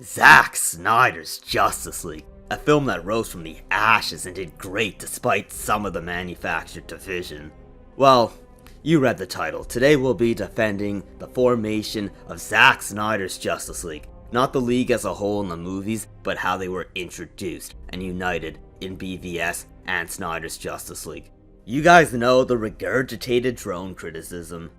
Zack Snyder's Justice League, a film that rose from the ashes and did great despite some of the manufactured division. Well, you read the title. Today we'll be defending the formation of Zack Snyder's Justice League. Not the league as a whole in the movies, but how they were introduced and united in BVS and Snyder's Justice League. You guys know the regurgitated drone criticism.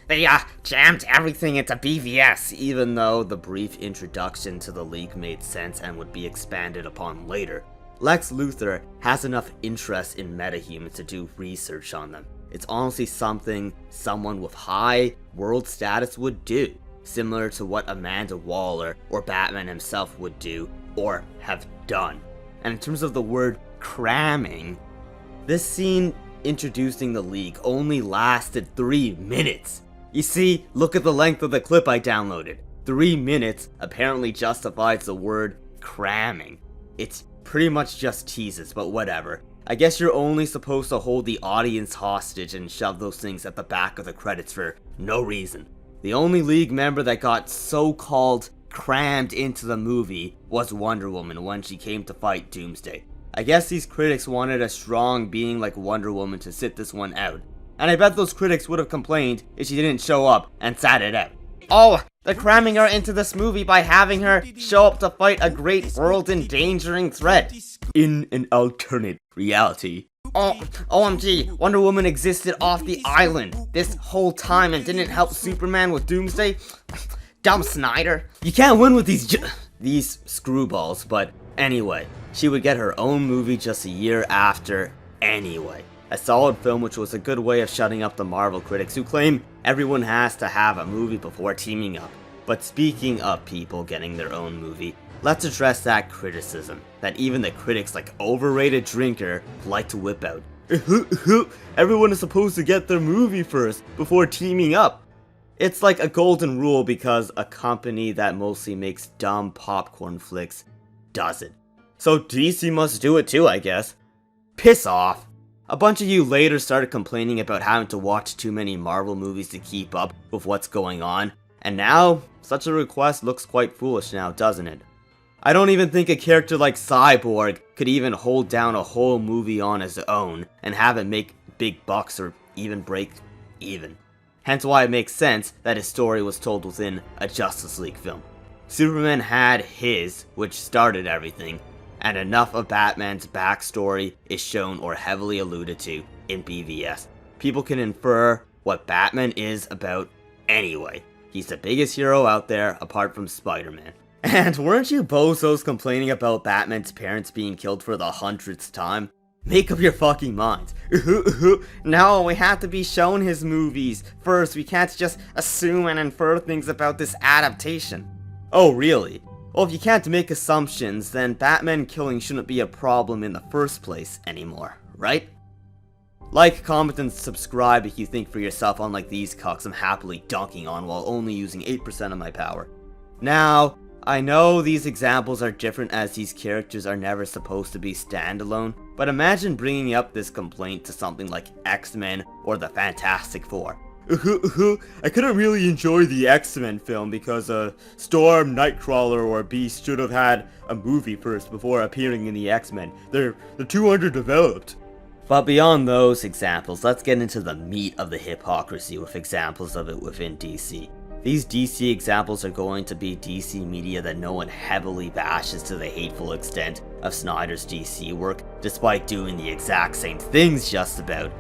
They jammed everything into BVS. Even though the brief introduction to the league made sense and would be expanded upon later, Lex Luthor has enough interest in metahumans to do research on them. It's honestly something someone with high world status would do, similar to what Amanda Waller or Batman himself would do or have done. And in terms of the word cramming, this scene introducing the league only lasted 3 minutes. You see, look at the length of the clip I downloaded. 3 minutes apparently justifies the word cramming. It's pretty much just teases, but whatever. I guess you're only supposed to hold the audience hostage and shove those things at the back of the credits for no reason. The only league member that got so-called crammed into the movie was Wonder Woman when she came to fight Doomsday. I guess these critics wanted a strong being like Wonder Woman to sit this one out. And I bet those critics would have complained if she didn't show up and sat it out. Oh, they're cramming her into this movie by having her show up to fight a great world-endangering threat. In an alternate reality. Oh, OMG, Wonder Woman existed off the island this whole time and didn't help Superman with Doomsday? Dumb Snyder. You can't win with these screwballs, but anyway, she would get her own movie just a year after anyway. A solid film which was a good way of shutting up the Marvel critics who claim everyone has to have a movie before teaming up. But speaking of people getting their own movie, let's address that criticism that even the critics like Overrated Drinker like to whip out. Everyone is supposed to get their movie first before teaming up. It's like a golden rule because a company that mostly makes dumb popcorn flicks does it. So DC must do it too, I guess. Piss off. A bunch of you later started complaining about having to watch too many Marvel movies to keep up with what's going on, and now, such a request looks quite foolish now, doesn't it? I don't even think a character like Cyborg could even hold down a whole movie on his own and have it make big bucks or even break even. Hence why it makes sense that his story was told within a Justice League film. Superman had his, which started everything, and enough of Batman's backstory is shown or heavily alluded to in BVS. People can infer what Batman is about anyway. He's the biggest hero out there apart from Spider-Man. And weren't you bozos complaining about Batman's parents being killed for the 100th time? Make up your fucking minds. No, we have to be shown his movies first. We can't just assume and infer things about this adaptation. Oh, really? Well, if you can't make assumptions, then Batman killing shouldn't be a problem in the first place anymore, right? Like, comment, and subscribe if you think for yourself, unlike these cucks I'm happily dunking on while only using 8% of my power. Now, I know these examples are different as these characters are never supposed to be standalone, but imagine bringing up this complaint to something like X-Men or the Fantastic Four. I couldn't really enjoy the X-Men film because Storm, Nightcrawler, or Beast should have had a movie first before appearing in the X-Men. They're too underdeveloped. But beyond those examples, let's get into the meat of the hypocrisy with examples of it within DC. These DC examples are going to be DC media that no one heavily bashes to the hateful extent of Snyder's DC work, despite doing the exact same things just about.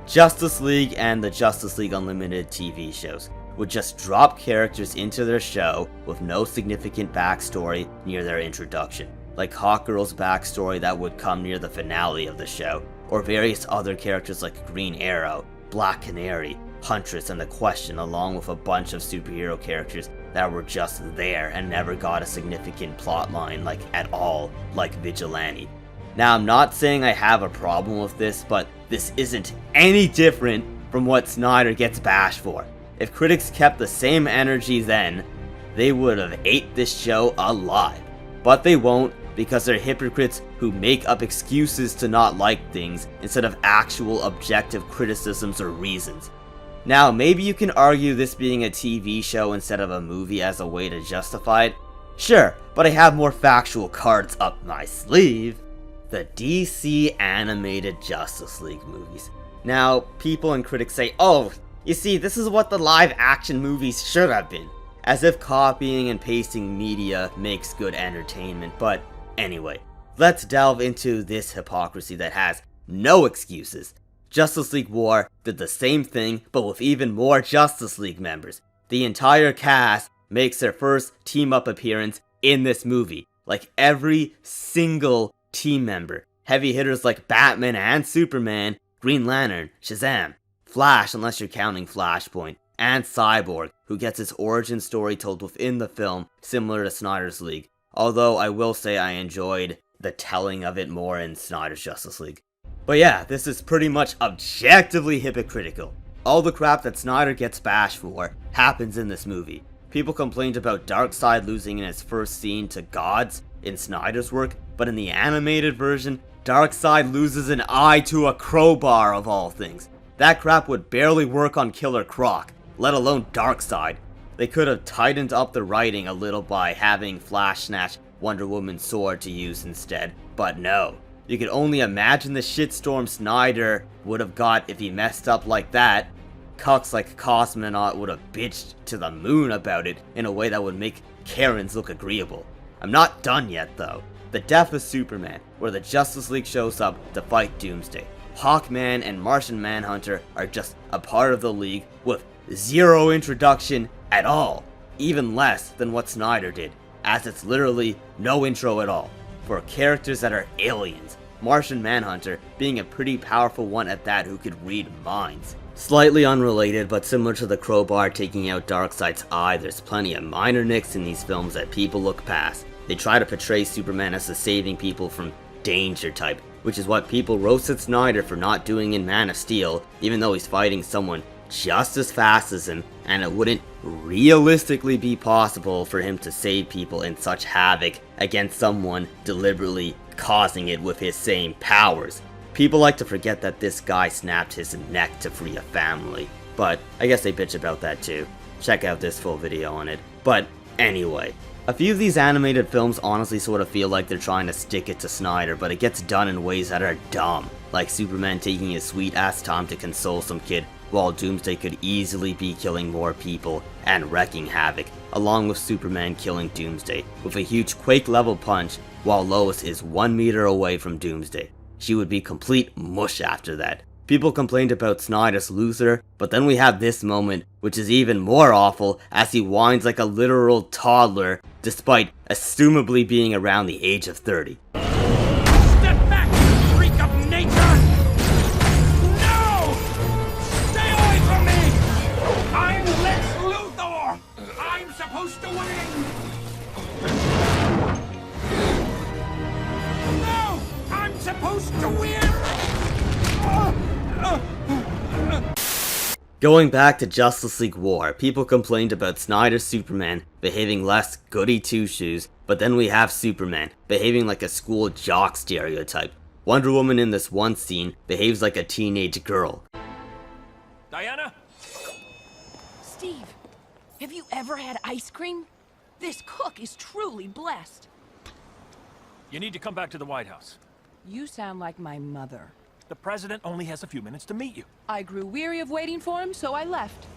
Justice League and the Justice League Unlimited TV shows would just drop characters into their show with no significant backstory near their introduction, like Hawkgirl's backstory that would come near the finale of the show, or various other characters like Green Arrow, Black Canary, Huntress, and the Question, along with a bunch of superhero characters that were just there and never got a significant plotline at all, like Vigilante. Now, I'm not saying I have a problem with this, but this isn't any different from what Snyder gets bashed for. If critics kept the same energy then, they would have ate this show alive. But they won't, because they're hypocrites who make up excuses to not like things instead of actual objective criticisms or reasons. Now, maybe you can argue this being a TV show instead of a movie as a way to justify it, Sure, but I have more factual cards up my sleeve. The DC animated Justice League movies. Now, people and critics say, oh, you see, this is what the live action movies should have been. As if copying and pasting media makes good entertainment, but anyway, let's delve into this hypocrisy that has no excuses. Justice League War did the same thing, but with even more Justice League members. The entire cast makes their first team-up appearance in this movie. Like every single team member. Heavy hitters like Batman and Superman, Green Lantern, Shazam, Flash unless you're counting Flashpoint, and Cyborg, who gets his origin story told within the film, similar to Snyder's League. Although I will say I enjoyed the telling of it more in Snyder's Justice League. But yeah, this is pretty much objectively hypocritical. All the crap that Snyder gets bashed for happens in this movie. People complained about Darkseid losing in his first scene to gods in Snyder's work, but in the animated version, Darkseid loses an eye to a crowbar of all things. That crap would barely work on Killer Croc, let alone Darkseid. They could have tightened up the writing a little by having Flash snatch Wonder Woman's sword to use instead, but no. You could only imagine the shitstorm Snyder would have got if he messed up like that. Cucks like Cosmonaut would have bitched to the moon about it in a way that would make Karens look agreeable. I'm not done yet though. The death of Superman, where the Justice League shows up to fight Doomsday. Hawkman and Martian Manhunter are just a part of the League with zero introduction at all. Even less than what Snyder did, as it's literally no intro at all. For characters that are aliens, Martian Manhunter being a pretty powerful one at that who could read minds. Slightly unrelated, but similar to the crowbar taking out Darkseid's eye, there's plenty of minor nicks in these films that people look past. They try to portray Superman as the saving people from danger type, which is what people roasted Snyder for not doing in Man of Steel, even though he's fighting someone just as fast as him, and it wouldn't realistically be possible for him to save people in such havoc against someone deliberately causing it with his same powers. People like to forget that this guy snapped his neck to free a family, but I guess they bitch about that too. Check out this full video on it. But anyway, a few of these animated films honestly sort of feel like they're trying to stick it to Snyder, but it gets done in ways that are dumb, like Superman taking his sweet ass time to console some kid while Doomsday could easily be killing more people and wreaking havoc, along with Superman killing Doomsday with a huge Quake level punch while Lois is 1 meter away from Doomsday. She would be complete mush after that. People complained about Snyder's loser, but then we have this moment, which is even more awful as he whines like a literal toddler despite assumably being around the age of 30. Step back, you freak of nature! No! Stay away from me! I'm Lex Luthor! I'm supposed to win! No! I'm supposed to win! Going back to Justice League War, people complained about Snyder's Superman behaving less goody two-shoes, but then we have Superman behaving like a school jock stereotype. Wonder Woman in this one scene behaves like a teenage girl. Diana? Steve, have you ever had ice cream? This cook is truly blessed. You need to come back to the White House. You sound like my mother. The president only has a few minutes to meet you. I grew weary of waiting for him, so I left.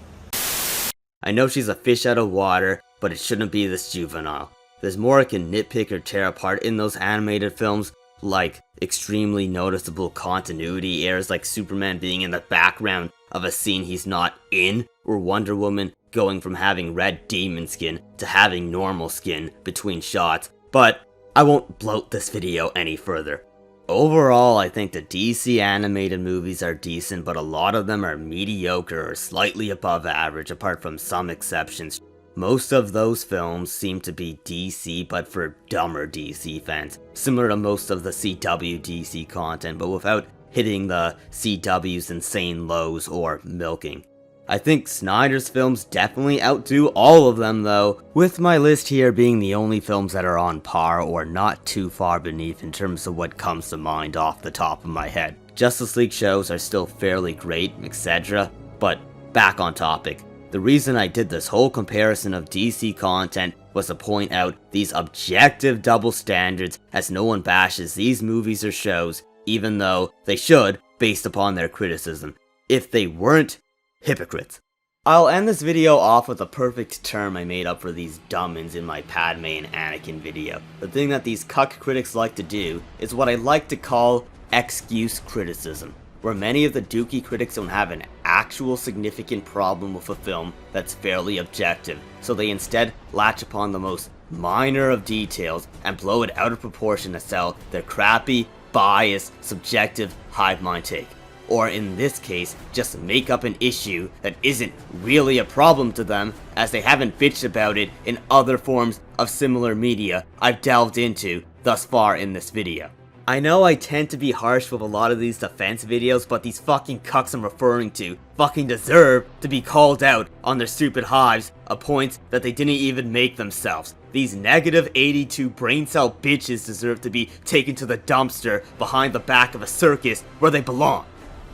I know she's a fish out of water, but it shouldn't be this juvenile. There's more I can nitpick or tear apart in those animated films, like extremely noticeable continuity errors like Superman being in the background of a scene he's not in, or Wonder Woman going from having red demon skin to having normal skin between shots, but I won't bloat this video any further. Overall, I think the DC animated movies are decent, but a lot of them are mediocre or slightly above average, apart from some exceptions. Most of those films seem to be DC, but for dumber DC fans, similar to most of the CW DC content, but without hitting the CW's insane lows or milking. I think Snyder's films definitely outdo all of them though, with my list here being the only films that are on par or not too far beneath in terms of what comes to mind off the top of my head. Justice League shows are still fairly great, etc., but back on topic. The reason I did this whole comparison of DC content was to point out these objective double standards, as no one bashes these movies or shows, even though they should, based upon their criticism. If they weren't, hypocrites. I'll end this video off with a perfect term I made up for these dumbins in my Padme and Anakin video. The thing that these cuck critics like to do is what I like to call excuse criticism, where many of the dookie critics don't have an actual significant problem with a film that's fairly objective, so they instead latch upon the most minor of details and blow it out of proportion to sell their crappy, biased, subjective hive mind take. Or in this case, just make up an issue that isn't really a problem to them, as they haven't bitched about it in other forms of similar media I've delved into thus far in this video. I know I tend to be harsh with a lot of these defense videos, but these fucking cucks I'm referring to fucking deserve to be called out on their stupid hives of points that they didn't even make themselves. These negative 82 brain cell bitches deserve to be taken to the dumpster behind the back of a circus where they belong.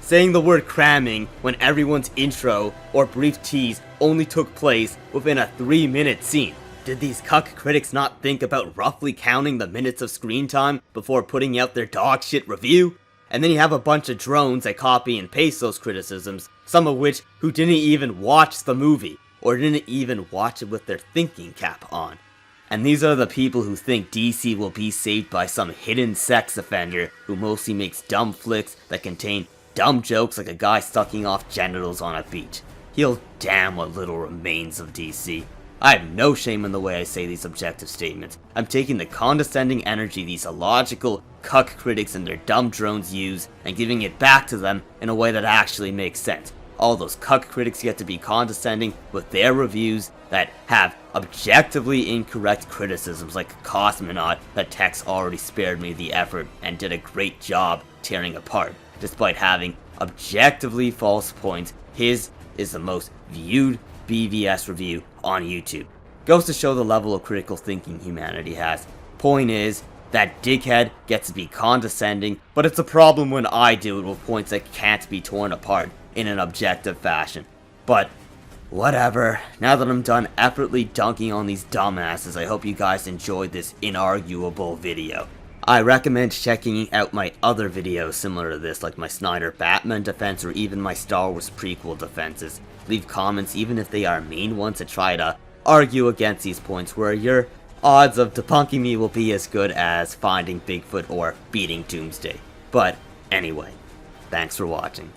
Saying the word cramming when everyone's intro or brief tease only took place within a 3-minute scene. Did these cuck critics not think about roughly counting the minutes of screen time before putting out their dog shit review? And then you have a bunch of drones that copy and paste those criticisms, some of which who didn't even watch the movie, or didn't even watch it with their thinking cap on. And these are the people who think DC will be saved by some hidden sex offender who mostly makes dumb flicks that contain dumb jokes like a guy sucking off genitals on a beach. He'll damn what little remains of DC. I have no shame in the way I say these objective statements. I'm taking the condescending energy these illogical cuck critics and their dumb drones use and giving it back to them in a way that actually makes sense. All those cuck critics get to be condescending with their reviews that have objectively incorrect criticisms like a cosmonaut that Tex already spared me the effort and did a great job tearing apart. Despite having objectively false points, his is the most viewed BVS review on YouTube. Goes to show the level of critical thinking humanity has. Point is, that dickhead gets to be condescending, but it's a problem when I do it with points that can't be torn apart in an objective fashion. But whatever, now that I'm done effortlessly dunking on these dumbasses, I hope you guys enjoyed this inarguable video. I recommend checking out my other videos similar to this, like my Snyder Batman defense or even my Star Wars prequel defenses. Leave comments even if they are mean ones to try to argue against these points, where your odds of debunking me will be as good as finding Bigfoot or beating Doomsday. But anyway, thanks for watching.